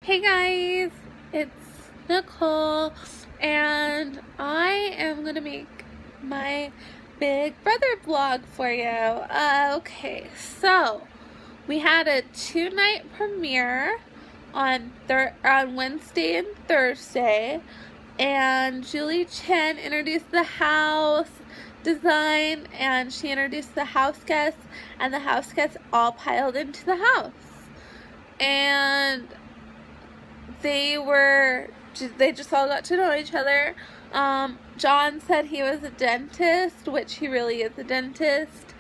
Hey guys, it's Nicole, and I am gonna make my Big Brother vlog for you. Okay, so we had a 2-night premiere on Wednesday and Thursday, and Julie Chen introduced the house design, and she introduced the house guests, and the house guests all piled into the house. And they just all got to know each other. John said he was a dentist, which he really is a dentist,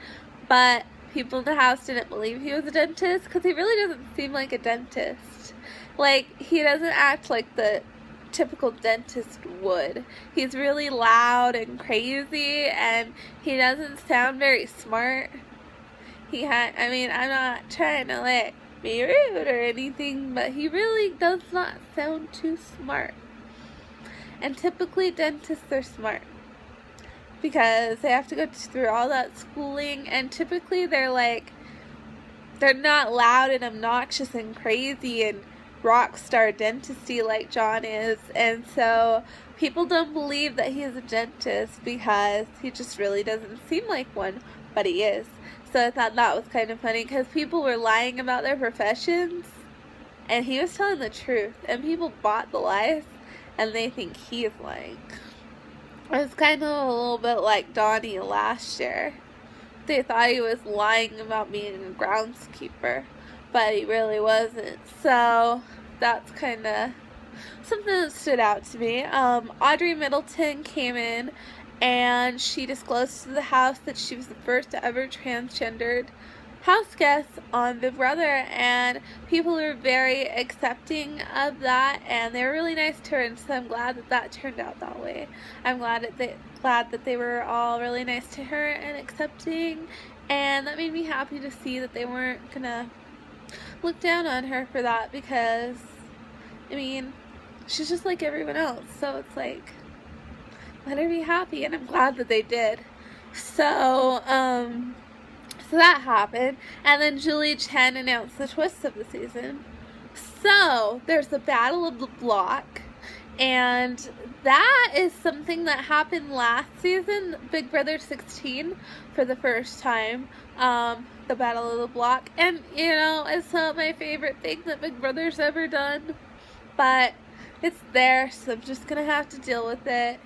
but people in the house didn't believe he was a dentist because he really doesn't seem like a dentist. Like, he doesn't act like the typical dentist would. He's really loud and crazy, and he doesn't sound very smart. I'm not trying to like be rude or anything, but he really does not sound too smart. And typically dentists are smart because they have to go through all that schooling, and typically they're not loud and obnoxious and crazy and rock star dentisty like John is, and so people don't believe that he is a dentist because he just really doesn't seem like one, but he is. So I thought that was kind of funny because people were lying about their professions, and he was telling the truth, and people bought the lies, and they think he is lying. It was kind of a little bit like Donnie last year. They thought he was lying about being a groundskeeper, but he really wasn't. So that's kind of something that stood out to me. Audrey Middleton came in, and she disclosed to the house that she was the first ever transgendered house guest on Big Brother, and people were very accepting of that, and they were really nice to her, and so I'm glad that that turned out that way. I'm glad that they were all really nice to her and accepting, and that made me happy to see that they weren't gonna look down on her for that, because I mean, she's just like everyone else, so it's like, let her be happy, and I'm glad that they did. So that happened, and then Julie Chen announced the twist of the season. So there's the Battle of the Block, and that is something that happened last season, Big Brother 16, for the first time. The Battle of the Block, and you know, it's not my favorite thing that Big Brother's ever done, but it's there, so I'm just gonna have to deal with it.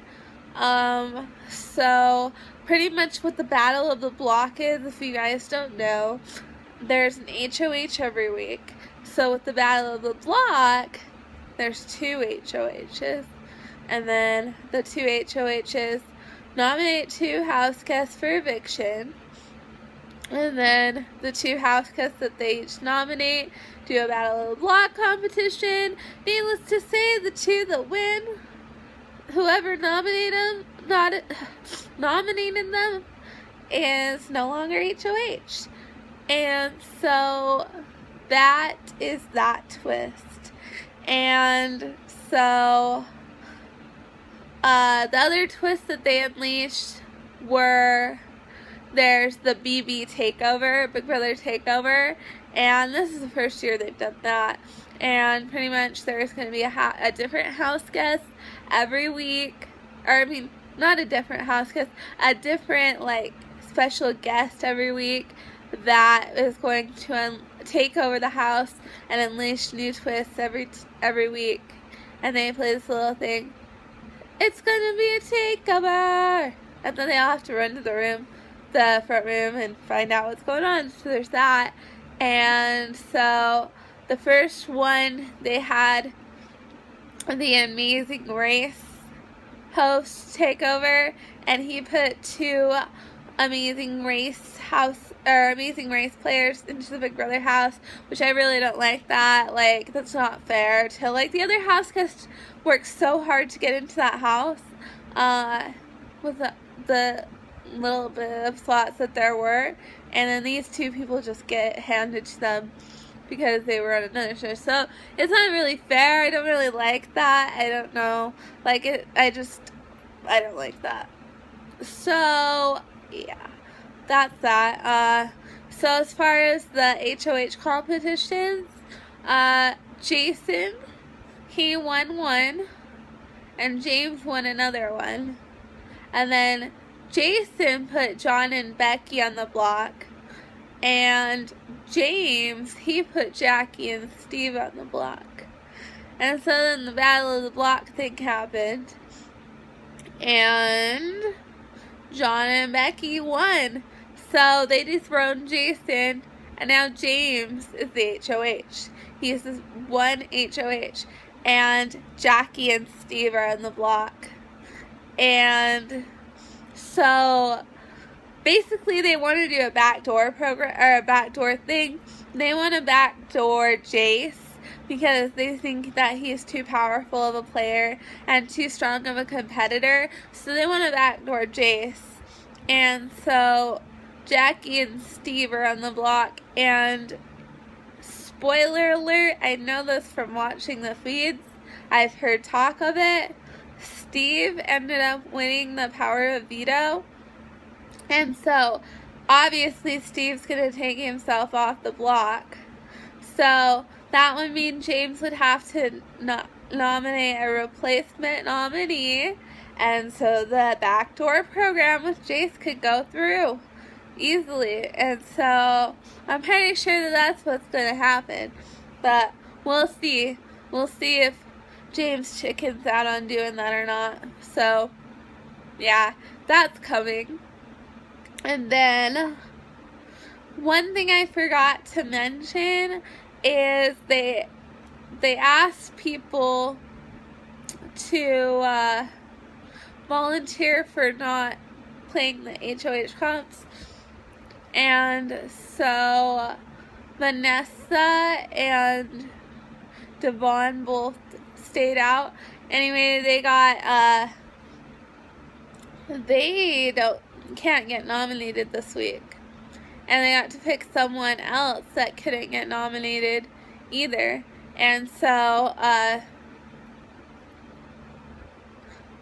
So pretty much what the Battle of the Block is, if you guys don't know, there's an HOH every week. So with the Battle of the Block, there's 2 HOHs, and then the 2 HOHs nominate 2 house guests for eviction, and then the 2 house guests that they each nominate do a Battle of the Block competition. Needless to say, the 2 that win, whoever nominated them is no longer HOH. And so that is that twist. And so the other twists that they unleashed were, there's the BB takeover, Big Brother takeover, and this is the first year they've done that. And pretty much there's going to be a different house guest every week, or I mean, not a different house guest, a different like special guest every week that is going to take over the house and unleash new twists every week. And they play this little thing, it's gonna be a takeover, and then they all have to run to the front room, and find out what's going on. So there's that. And so the first one, they had the Amazing Race host take over, and he put 2 Amazing Race players into the Big Brother house, which I really don't like that. Like, that's not fair to, like, the other house guests worked so hard to get into that house with the little bit of slots that there were, and then these 2 people just get handed to them because they were on another show. So it's not really fair. I don't really like that. I don't know, like it, I don't like that. So yeah, that's that. So as far as the HOH competitions, Jason he won one, and James won another one. And then Jason put John and Becky on the block, and James, he put Jackie and Steve on the block. And so then the Battle of the Block thing happened, and John and Becky won. So they dethroned Jason, and now James is the HOH. He's this one HOH, and Jackie and Steve are on the block. And so basically they want to do a backdoor program, or a backdoor thing. They want to backdoor Jace because they think that he's too powerful of a player and too strong of a competitor. So they want to backdoor Jace. And so Jackie and Steve are on the block, and spoiler alert, I know this from watching the feeds, I've heard talk of it, Steve ended up winning the power of veto, and so obviously Steve's going to take himself off the block. So that would mean James would have to nominate a replacement nominee, and so the backdoor program with Jace could go through easily. And so I'm pretty sure that that's what's going to happen, but we'll see. We'll see if James chickens out on doing that or not. So yeah, that's coming. And then one thing I forgot to mention is they asked people to volunteer for not playing the HOH comps, and so Vanessa and Devon both stayed out. Anyway, they can't get nominated this week, and they got to pick someone else that couldn't get nominated either. And so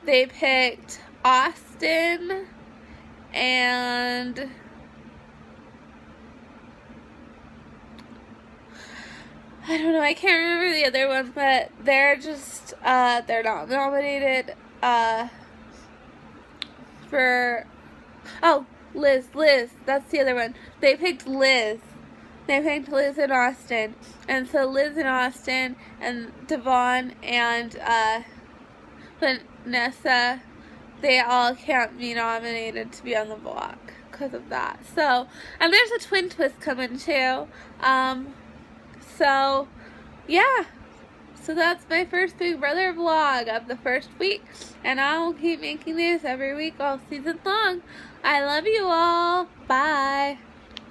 they picked Austin and I don't know, I can't remember the other one, but they're just they're not nominated for Liz, that's the other one. They picked Liz. They picked Liz and Austin. And so Liz and Austin and Devon and Vanessa, they all can't be nominated to be on the block because of that. So, and there's a twin twist coming too. So, yeah. So that's my first Big Brother vlog of the first week. And I will keep making these every week all season long. I love you all. Bye.